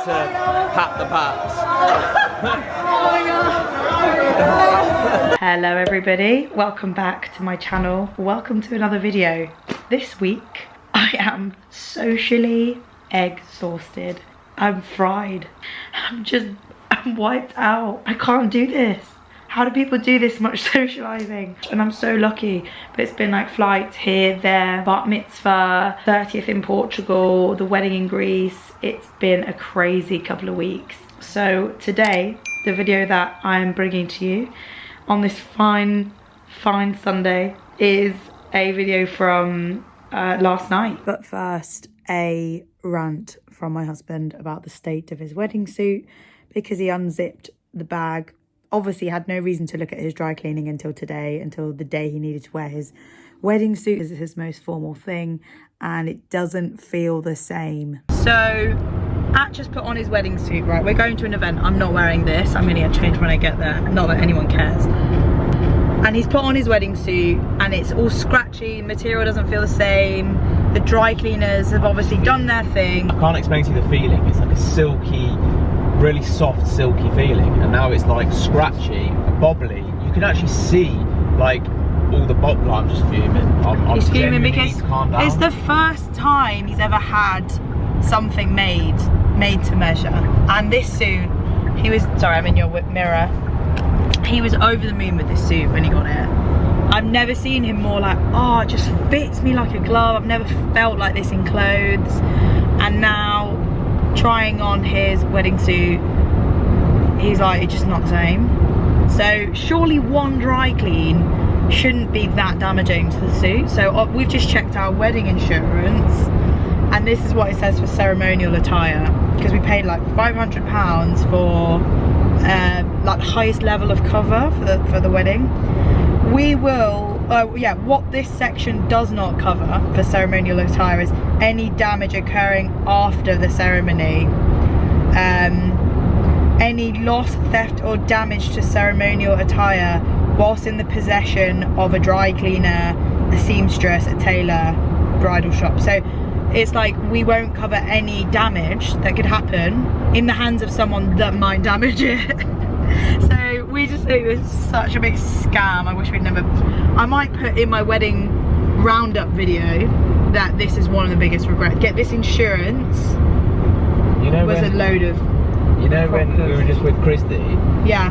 about to pat the pats. Oh my god. Hello everybody, welcome back to my channel. Welcome to another video. This week I am socially exhausted. I'm fried. I'm wiped out. I can't do this. How do people do this much socializing? And I'm so lucky, but it's been like flights here, there, Bat Mitzvah, 30th in Portugal, the wedding in Greece. It's been a crazy couple of weeks. So today, the video that I'm bringing to you on this fine Sunday is a video from last night. But first, a rant from my husband about the state of his wedding suit because he unzipped the bag. Obviously had no reason to look at his dry cleaning until today, until the day he needed to wear his wedding suit. This is his most formal thing and it doesn't feel the same. So At just put on his wedding suit, right? We're going to an event. I'm not wearing this. I'm gonna get changed when I get there. Not that anyone cares. And he's put on his wedding suit and it's all scratchy, material doesn't feel the same. The dry cleaners have obviously done their thing. I can't explain to you the feeling. It's like a silky, really soft, silky feeling. And now it's like scratchy, bobbly. You can actually see like all the bob. Like, I'm just fuming. He's fuming because it's the first time he's ever had something made to measure. And this suit, he was, sorry, I'm in your mirror. He was over the moon with this suit when he got it. I've never seen him more like, oh, it just fits me like a glove. I've never felt like this in clothes. And now trying on his wedding suit, he's like, it's just not the same. So surely one dry clean shouldn't be that damaging to the suit. So we've just checked our wedding insurance and this is what it says for ceremonial attire, because we paid like £500 for like highest level of cover for the wedding. We will, yeah, what this section does not cover for ceremonial attire is any damage occurring after the ceremony, any loss, theft or damage to ceremonial attire whilst in the possession of a dry cleaner, a seamstress, a tailor, bridal shop. So it's like we won't cover any damage that could happen in the hands of someone that might damage it. So we just think this is such a big scam. I wish we'd never. I might put in my wedding roundup video that this is one of the biggest regrets. Get this insurance. You know, was a load of. You know when we were just with Christy. Yeah.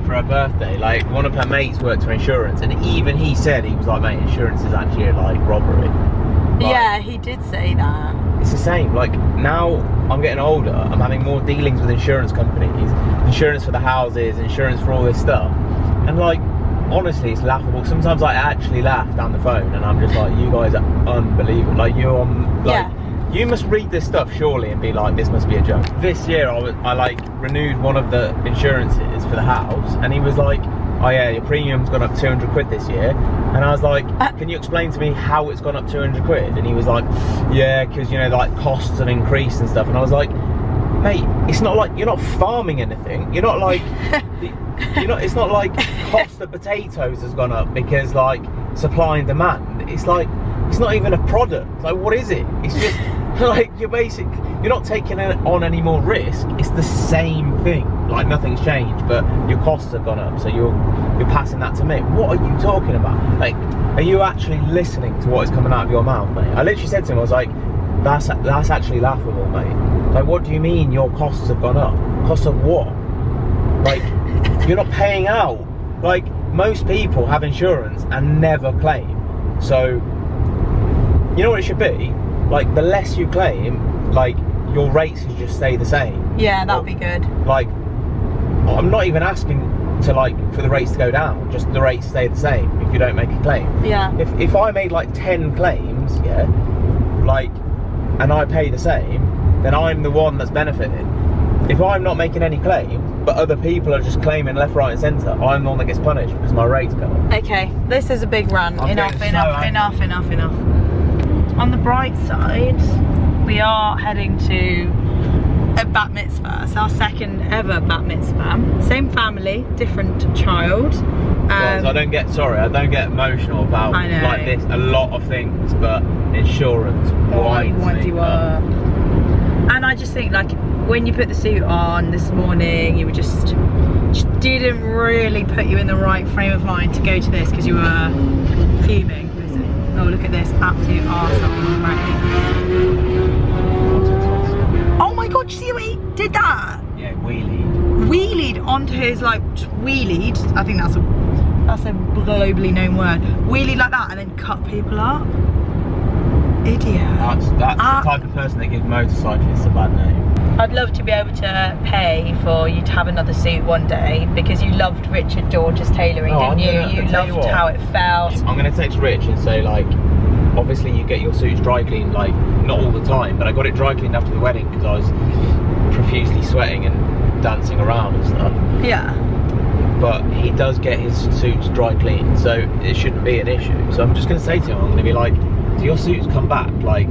For her birthday, like one of her mates worked for insurance, and even he said, he was like, mate, insurance is actually like robbery. Like, yeah, he did say that. It's the same. Like now I'm getting older, I'm having more dealings with insurance companies, insurance for the houses, insurance for all this stuff, and like honestly it's laughable. Sometimes I actually laugh down the phone and I'm just like, you guys are unbelievable. Like you're like, yeah. You must read this stuff surely and be like, this must be a joke. This year I like renewed one of the insurances for the house and he was like, oh yeah, your premium's gone up 200 quid this year. And I was like, can you explain to me how it's gone up 200 quid? And he was like, yeah, because you know, like costs have increased and stuff. And I was like, mate, it's not like, you're not farming anything. You're not like, it's not like cost of potatoes has gone up because like supply and demand. It's like, it's not even a product. Like, what is it? It's just like you're not taking on any more risk. It's the same thing. Like nothing's changed, but your costs have gone up. So you're passing that to me. What are you talking about? Like, are you actually listening to what is coming out of your mouth, mate? I literally said to him, I was like, that's actually laughable, mate. Like, what do you mean your costs have gone up? Costs of what? Like, you're not paying out. Like, most people have insurance and never claim. So, you know what it should be? Like, the less you claim, like, your rates should just stay the same. Yeah, that'd be good. Like, I'm not even asking to like for the rates to go down, just the rates stay the same if you don't make a claim. Yeah. If I made like 10 claims, yeah, like, and I pay the same, then I'm the one that's benefiting. If I'm not making any claims, but other people are just claiming left, right and centre, I'm the one that gets punished because my rates go up. Okay, this is a big rant. Enough. On the bright side, we are heading to a Bat Mitzvah. It's our second ever Bat Mitzvah. Same family, different child. I don't get emotional about like this, a lot of things, but insurance, and I just think, like, when you put the suit on this morning, you were just didn't really put you in the right frame of mind to go to this because you were fuming. Oh, look at this absolute arsehole, right? Oh my god, you see what he did that? Yeah, wheelied onto his, like, wheelied, I think that's a globally known word, wheelied like that and then cut people up. Idiot. That's the type of person that gives motorcyclists a bad name. I'd love to be able to pay for you to have another suit one day because you loved Richard George's tailoring, didn't you? You loved how it felt. I'm going to text Rich and say, like, obviously you get your suits dry cleaned, like, not all the time, but I got it dry cleaned after the wedding because I was profusely sweating and dancing around and stuff. Yeah. But he does get his suits dry cleaned, so it shouldn't be an issue. So I'm just going to say to him, I'm going to be like, do your suits come back, like,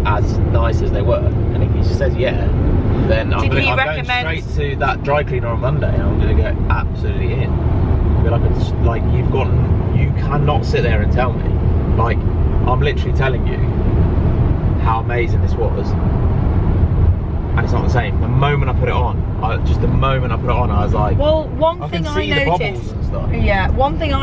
as nice as they were? And if he says yeah, then I'm going straight to that dry cleaner on Monday and I'm going to go absolutely in. I'll be like, you cannot sit there and tell me, like, I'm literally telling you how amazing this was, and it's not the same. The moment I put it on, I was like, well, one thing I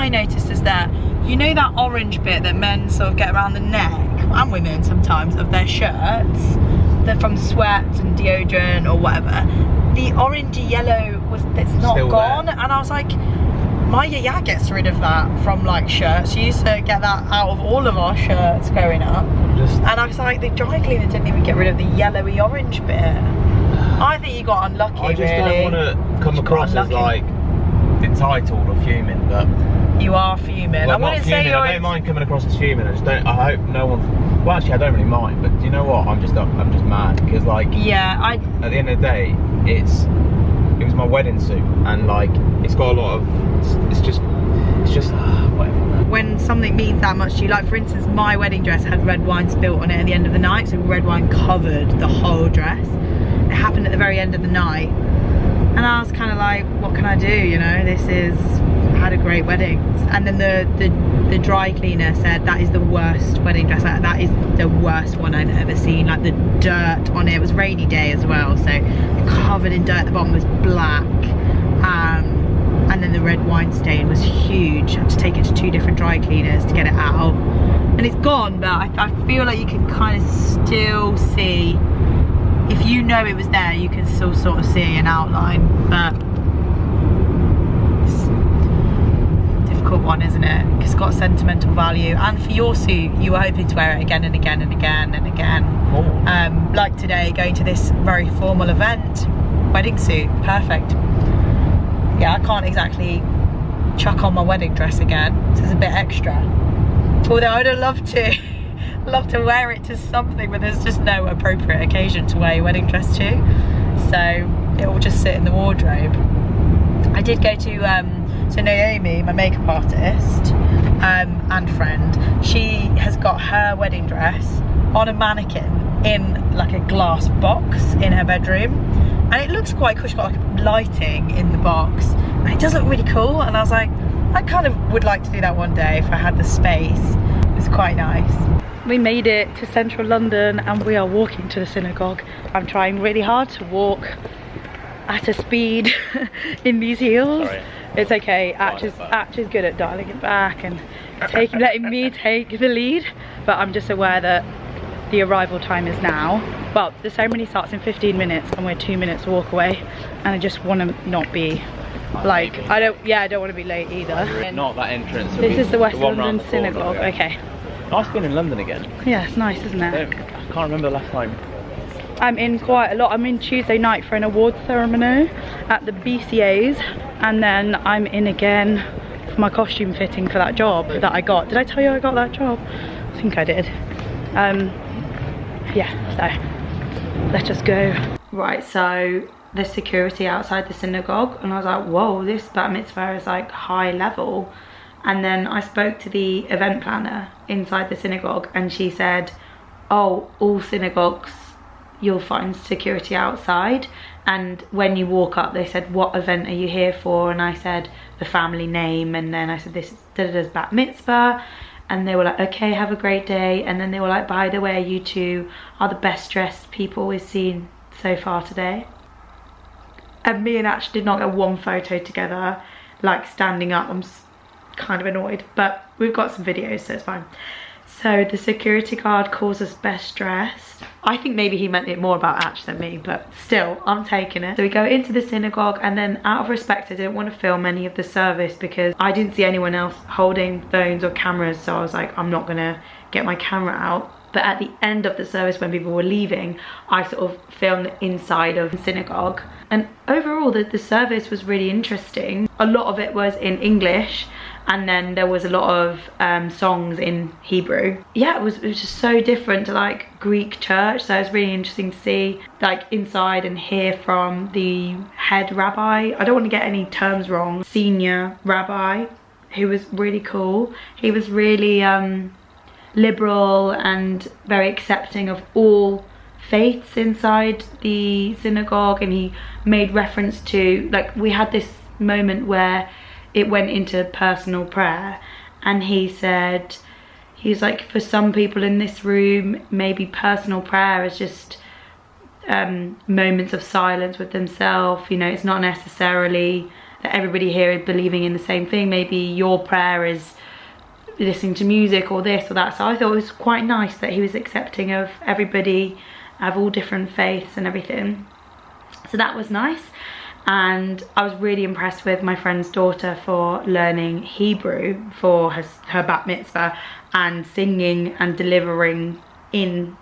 noticed is that, you know, that orange bit that men sort of get around the neck, and women sometimes, of their shirts, they're from sweat and deodorant or whatever, the orangey yellow that's not still gone there. And I was like, my yaya gets rid of that from, like, shirts. She used to get that out of all of our shirts growing up. And I was like, the dry cleaner didn't even get rid of the yellowy orange bit. I think you got unlucky, really. I just don't want to come across as, like, entitled or fuming, but you are fuming. Well, I wouldn't say you're. I don't mind coming across as fuming. I hope no one. Well, actually, I don't really mind. But do you know what? I'm just mad because, like, yeah, at the end of the day, it was my wedding suit, and, like, it's got a lot of. It's just whatever. When something means that much to you, like, for instance, my wedding dress had red wine spilt on it at the end of the night, so red wine covered the whole dress. It happened at the very end of the night, and I was kind of like, what can I do? You know, I had a great wedding. And then the dry cleaner said that is the worst wedding dress. Like, that is the worst one I've ever seen. Like, the dirt on it. It was a rainy day as well, so covered in dirt. The bottom was black. And then the red wine stain was huge. I had to take it to 2 different dry cleaners to get it out. And it's gone, but I feel like you can kind of still see, if you know it was there, you can still sort of see an outline. But it's a difficult one, isn't it? Because it's got sentimental value. And for your suit, you were hoping to wear it again and again and again and again. Like today, going to this very formal event, wedding suit, perfect. Yeah, I can't exactly chuck on my wedding dress again. This is a bit extra. Although I'd have loved to wear it to something, but there's just no appropriate occasion to wear your wedding dress to. So it will just sit in the wardrobe. I did go to, so Naomi, my makeup artist and friend, she has got her wedding dress on a mannequin in, like, a glass box in her bedroom. And it looks quite cool. She's got, like, lighting in the box, and it does look really cool. And I was like, I kind of would like to do that one day if I had the space. It was quite nice. We made it to central London and we are walking to the synagogue. I'm trying really hard to walk at a speed in these heels. Sorry. It's okay. Ash is good at dialing it back and letting me take the lead. But I'm just aware that the arrival time is now. Well, the ceremony starts in 15 minutes and we're 2 minutes walk away, and I just want to not be like, I don't want to be late either. Not that entrance. This is the West London Synagogue. Okay. Nice being in London again. Yeah, it's nice, isn't it? I can't remember the last time. I'm in quite a lot. I'm in Tuesday night for an awards ceremony at the BCA's, and then I'm in again for my costume fitting for that job that I got. Did I tell you I got that job? I think I did. Yeah, so let us go. Right, so there's security outside the synagogue, and I was like, whoa, this Bat Mitzvah is like high level. And then I spoke to the event planner inside the synagogue, and she said, oh, all synagogues you'll find security outside, and when you walk up they said, what event are you here for? And I said the family name, and then I said, this is Bat Mitzvah. And they were like, okay, have a great day. And then they were like, by the way, you two are the best dressed people we've seen so far today. And me and Ash did not get one photo together, like standing up. I'm kind of annoyed, but we've got some videos, so it's fine. So the security guard calls us best dressed. I think maybe he meant it more about Ash than me, but still, I'm taking it. So we go into the synagogue, and then out of respect, I didn't want to film any of the service because I didn't see anyone else holding phones or cameras, so I was like, I'm not gonna get my camera out. But at the end of the service, when people were leaving, I sort of filmed the inside of the synagogue. And overall, the service was really interesting. A lot of it was in English, and then there was a lot of songs in Hebrew. Yeah, it was just so different to like Greek church, so it was really interesting to see like inside and hear from the head rabbi. I don't want to get any terms wrong. Senior rabbi, who was really cool. He was really liberal and very accepting of all faiths inside the synagogue, and he made reference to, like, we had this moment where it went into personal prayer, and he said, he's like, for some people in this room, maybe personal prayer is just moments of silence with themselves. You know, it's not necessarily that everybody here is believing in the same thing. Maybe your prayer is listening to music or this or that. So I thought it was quite nice that he was accepting of everybody, of all different faiths and everything. So that was nice. And I was really impressed with my friend's daughter for learning Hebrew for her Bat Mitzvah and singing and delivering in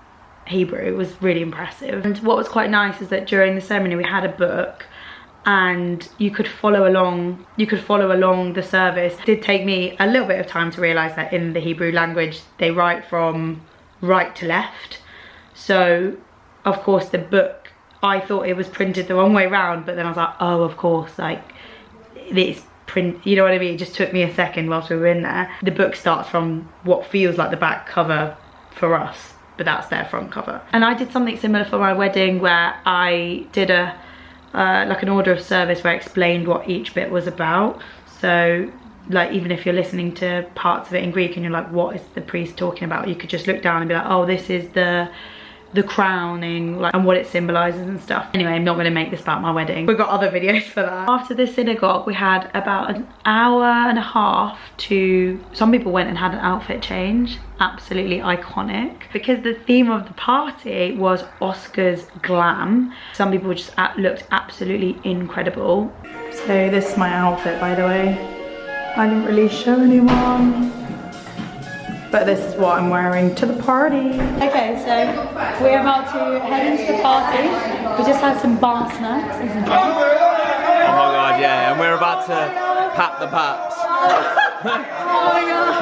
Hebrew. It was really impressive. And what was quite nice is that during the ceremony we had a book, and you could follow along the service. It did take me a little bit of time to realise that in the Hebrew language they write from right to left. So of course the book, I thought it was printed the wrong way around, but then I was like, oh, of course, like it's print, you know what I mean? It just took me a second whilst we were in there. The book starts from what feels like the back cover for us, but that's their front cover. And I did something similar for my wedding where I did a like an order of service where I explained what each bit was about. So like, even if you're listening to parts of it in Greek and you're like, what is the priest talking about, you could just look down and be like, oh, this is the crowning, like, and what it symbolizes and stuff. Anyway, I'm not going to make this about my wedding. We've got other videos for that. After the synagogue, we had about an hour and a half to, some people went and had an outfit change. Absolutely iconic. Because the theme of the party was Oscar's Glam. Some people just looked absolutely incredible. So this is my outfit, by the way. I didn't really show anyone, but this is what I'm wearing to the party. Okay, so we're about to head into the party. We just had some bar snacks and some drinks. Oh my god, yeah, and we're about to pap the paps. Oh my god.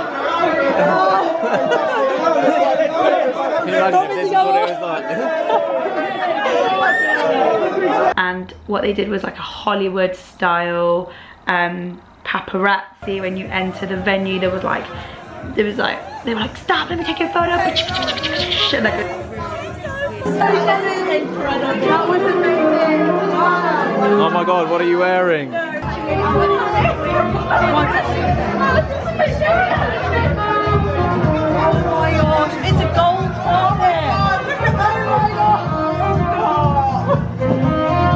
Can you imagine if this is what it was like? And what they did was like a Hollywood style paparazzi. When you enter the venue, they were like, they were like, stop, let me take your photo. And that was amazing. Oh my god, what are you wearing? Oh my gosh, it's a gold carpet.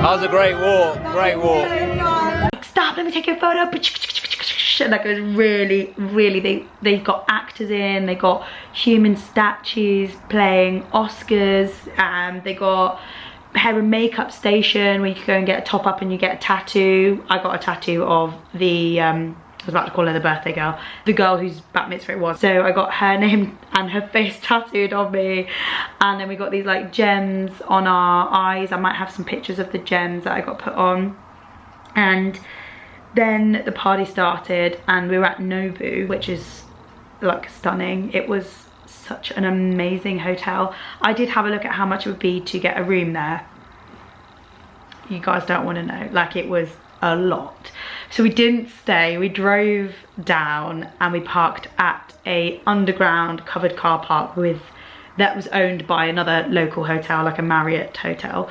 That was a great walk, great walk. Like, stop, let me take your photo. Like, it was really, they got actors in, they got human statues playing Oscars, they got hair and makeup station where you could go and get a top up and you get a tattoo. I got a tattoo of the, I was about to call her the birthday girl, the girl whose Bat Mitzvah it was. So I got her name and her face tattooed on me, and then we got these like gems on our eyes. I might have some pictures of the gems that I got put on. And then the party started and we were at Nobu, which is like stunning. It was such an amazing hotel. I did have a look at how much it would be to get a room there. You guys don't want to know, like, it was a lot. So we didn't stay, we drove down and we parked at a underground covered car park that was owned by another local hotel, like a Marriott hotel.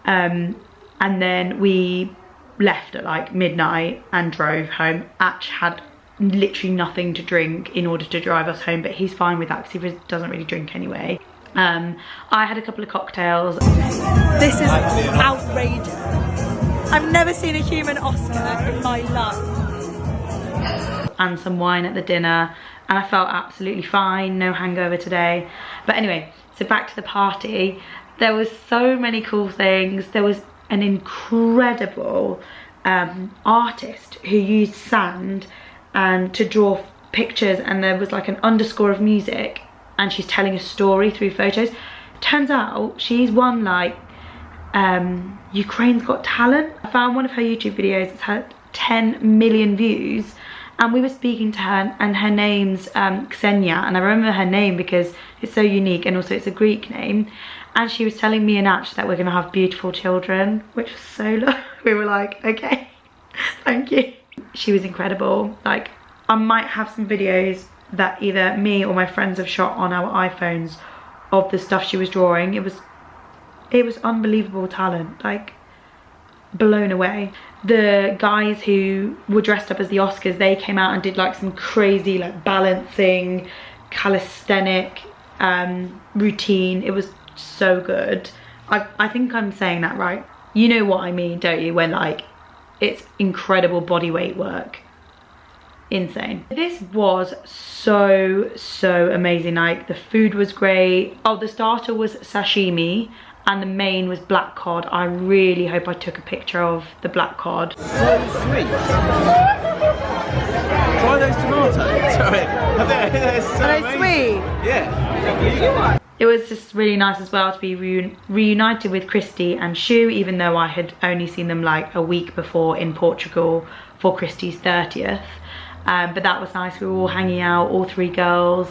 And then we left at like midnight and drove home. Ash had literally nothing to drink in order to drive us home, but he's fine with that because he doesn't really drink anyway. I had a couple of cocktails. This is outrageous. I've never seen a human Oscar in my life. And some wine at the dinner, and I felt absolutely fine, no hangover today. But anyway, so back to the party. There was so many cool things. There was an incredible artist who used sand and to draw pictures, and there was like an underscore of music, and she's telling a story through photos. Turns out she's won like Ukraine's Got Talent. I found one of her YouTube videos. It's had 10 million views, and we were speaking to her, and her name's Ksenia, and I remember her name because it's so unique, and also it's a Greek name. And she was telling me and Ash that we're gonna have beautiful children, which was so lovely. We were like, okay, thank you. She was incredible. Like, I might have some videos that either me or my friends have shot on our iPhones of the stuff she was drawing. It was unbelievable talent, like blown away. The guys who were dressed up as the Oscars, they came out and did like some crazy like balancing, calisthenic routine. It was so good. I think I'm saying that right. You know what I mean, don't you, when like it's incredible body weight work. Insane. This was so amazing. Like, the food was great. Oh, the starter was sashimi and the main was black cod. I really hope I took a picture of the black cod. So sweet. Try those tomatoes. Sorry. They're so amazing. Sweet? Yeah. It was just really nice as well to be reunited with Christy and Shu, even though I had only seen them like a week before in Portugal for Christy's 30th. But that was nice. We were all hanging out, all three girls,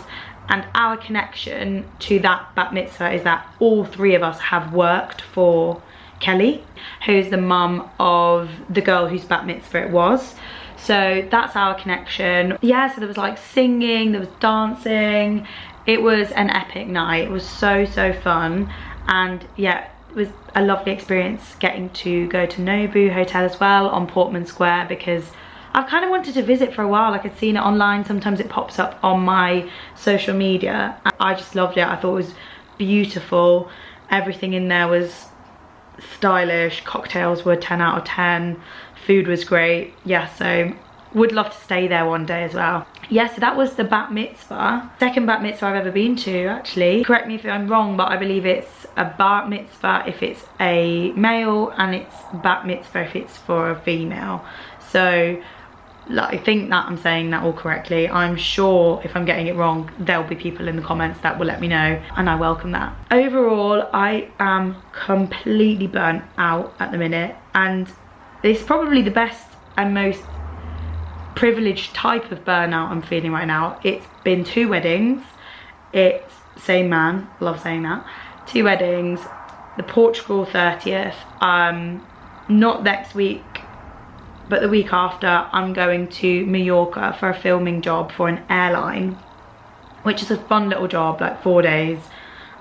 and our connection to that bat mitzvah is that all three of us have worked for Kelly, who's the mum of the girl whose bat mitzvah it was. So that's our connection. Yeah, so there was like singing, there was dancing. It was an epic night. It was so fun, and yeah, it was a lovely experience getting to go to Nobu Hotel as well on Portman Square, because I've kind of wanted to visit for a while. Like, I'd seen it online, sometimes it pops up on my social media. I just loved it. I thought it was beautiful. Everything in there was stylish. Cocktails were 10 out of 10. Food was great. Yeah, so would love to stay there one day as well. Yeah, so that was the bat mitzvah. Second bat mitzvah I've ever been to, actually. Correct me if I'm wrong, but I believe it's a bat mitzvah if it's a male, and it's bat mitzvah if it's for a female. So like, I think that I'm saying that all correctly. I'm sure if I'm getting it wrong, there'll be people in the comments that will let me know, and I welcome that. Overall, I am completely burnt out at the minute, and it's probably the best and most privileged type of burnout I'm feeling right now. It's been 2 weddings. It's same man, love saying that. 2 weddings, the Portugal 30th, not next week, but the week after I'm going to Mallorca for a filming job for an airline, which is a fun little job, like 4 days.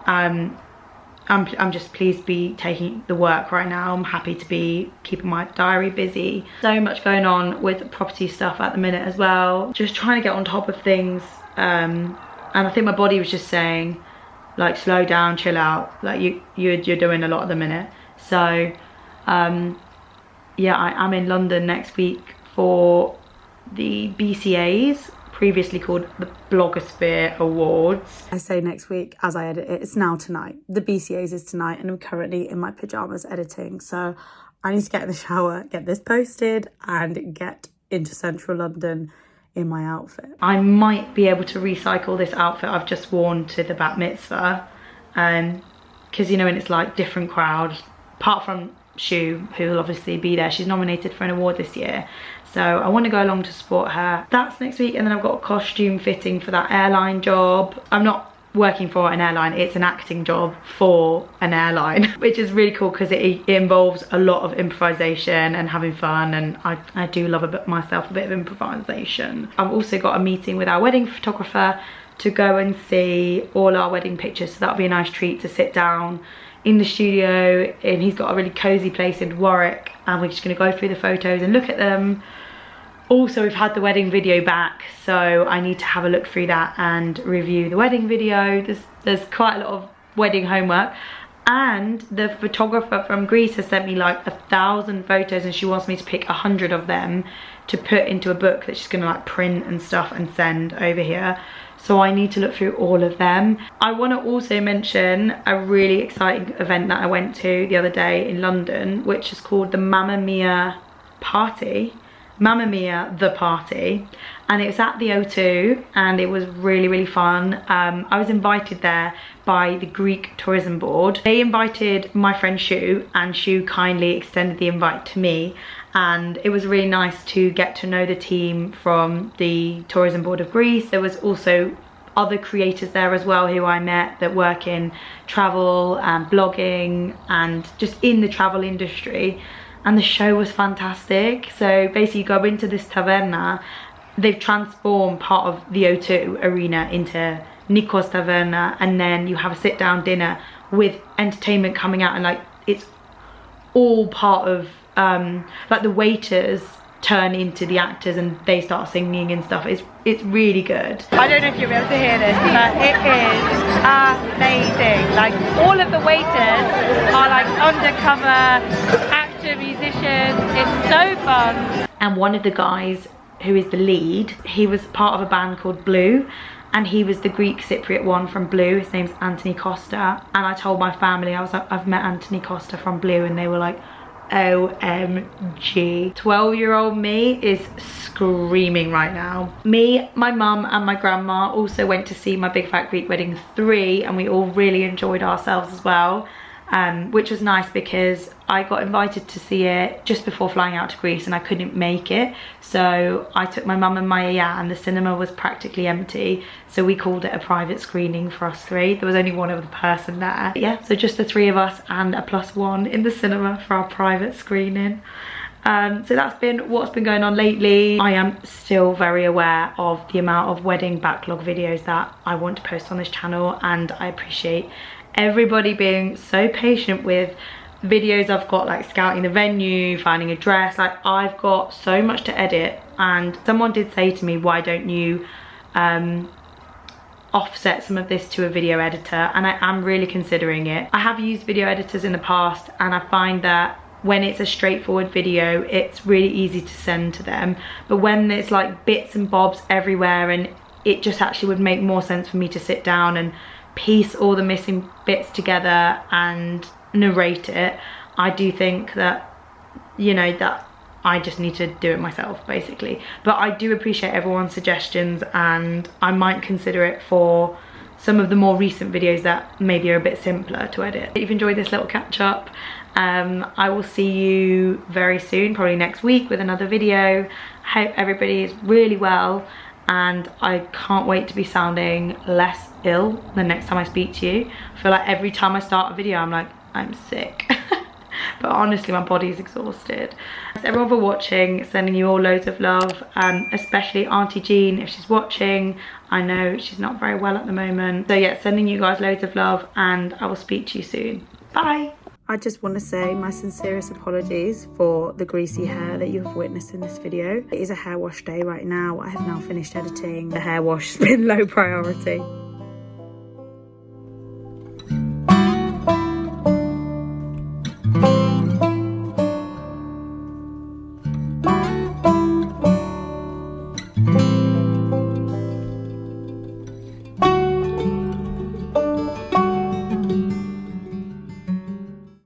I'm just pleased to be taking the work right now. I'm happy to be keeping my diary busy. So much going on with property stuff at the minute as well. Just trying to get on top of things. And I think my body was just saying, like, slow down, chill out. Like, you're doing a lot at the minute. So, yeah, I'm in London next week for the BCAs, previously called the Blogosphere Awards. I say next week as I edit it. It's now tonight. The BCAs is tonight, and I'm currently in my pajamas editing. So I need to get in the shower, get this posted, and get into central London in my outfit. I might be able to recycle this outfit I've just worn to the bat mitzvah, because you know, when it's like different crowd, apart from Shu, who will obviously be there. She's nominated for an award this year, so I want to go along to support her. That's next week, and then I've got a costume fitting for that airline job. I'm not working for an airline, it's an acting job for an airline, which is really cool because it involves a lot of improvisation and having fun, and I do love myself a bit of improvisation. I've also got a meeting with our wedding photographer to go and see all our wedding pictures, so that'll be a nice treat to sit down in the studio, and he's got a really cozy place in Warwick, and we're just going to go through the photos and look at them. Also, we've had the wedding video back, so I need to have a look through that and review the wedding video. There's quite a lot of wedding homework. And the photographer from Greece has sent me like 1,000 photos, and she wants me to pick 100 of them to put into a book that she's gonna like print and stuff and send over here. So I need to look through all of them. I want to also mention a really exciting event that I went to the other day in London, which is called the Mamia Party. Mamia the Party, and it was at the O2, and it was really fun. I was invited there by the Greek Tourism Board. They invited my friend Shu, and Shu kindly extended the invite to me, and it was really nice to get to know the team from the Tourism Board of Greece. There was also other creators there as well who I met that work in travel and blogging and just in the travel industry. And the show was fantastic. So basically you go into this taverna. They've transformed part of the O2 arena into Nikos Taverna, and then you have a sit down dinner with entertainment coming out, and like it's all part of like the waiters turn into the actors and they start singing and stuff. It's really good. I don't know if you'll be able to hear this, but it is amazing. Like all of the waiters are like undercover actor musicians. It's so fun. And one of the guys who is the lead, he was part of a band called Blue, and he was the Greek Cypriot one from Blue. His name's Anthony Costa. And I told my family, I was like, I've met Anthony Costa from Blue, and they were like, OMG. 12-year-old me is screaming right now. Me, my mum and my grandma also went to see My Big Fat Greek Wedding 3, and we all really enjoyed ourselves as well, which was nice because I got invited to see it just before flying out to Greece and I couldn't make it. So I took my mum and my and the cinema was practically empty. So we called it a private screening for us three. There was only one other person there. Yeah, so just the three of us and a +1 in the cinema for our private screening. So that's been what's been going on lately. I am still very aware of the amount of wedding backlog videos that I want to post on this channel, and I appreciate everybody being so patient with videos I've got, like scouting the venue, finding a dress. Like I've got so much to edit, and someone did say to me, why don't you offset some of this to a video editor? And I am really considering it. I have used video editors in the past, and I find that when it's a straightforward video, it's really easy to send to them. But when it's like bits and bobs everywhere, and it just actually would make more sense for me to sit down and piece all the missing bits together and narrate it, I do think that, you know, that I just need to do it myself basically. But I do appreciate everyone's suggestions, and I might consider it for some of the more recent videos that maybe are a bit simpler to edit. If you've enjoyed this little catch up, I will see you very soon, probably next week, with another video. Hope everybody is really well, and I can't wait to be sounding less ill the next time I speak to you. I feel like every time I start a video I'm like, I'm sick. But honestly, my body is exhausted. Thanks everyone for watching, sending you all loads of love, especially Auntie Jean if she's watching. I know she's not very well at the moment. So yeah, sending you guys loads of love, and I will speak to you soon. Bye. I just want to say my sincerest apologies for the greasy hair that you have witnessed in this video. It is a hair wash day right now. I have now finished editing. The hair wash has been low priority.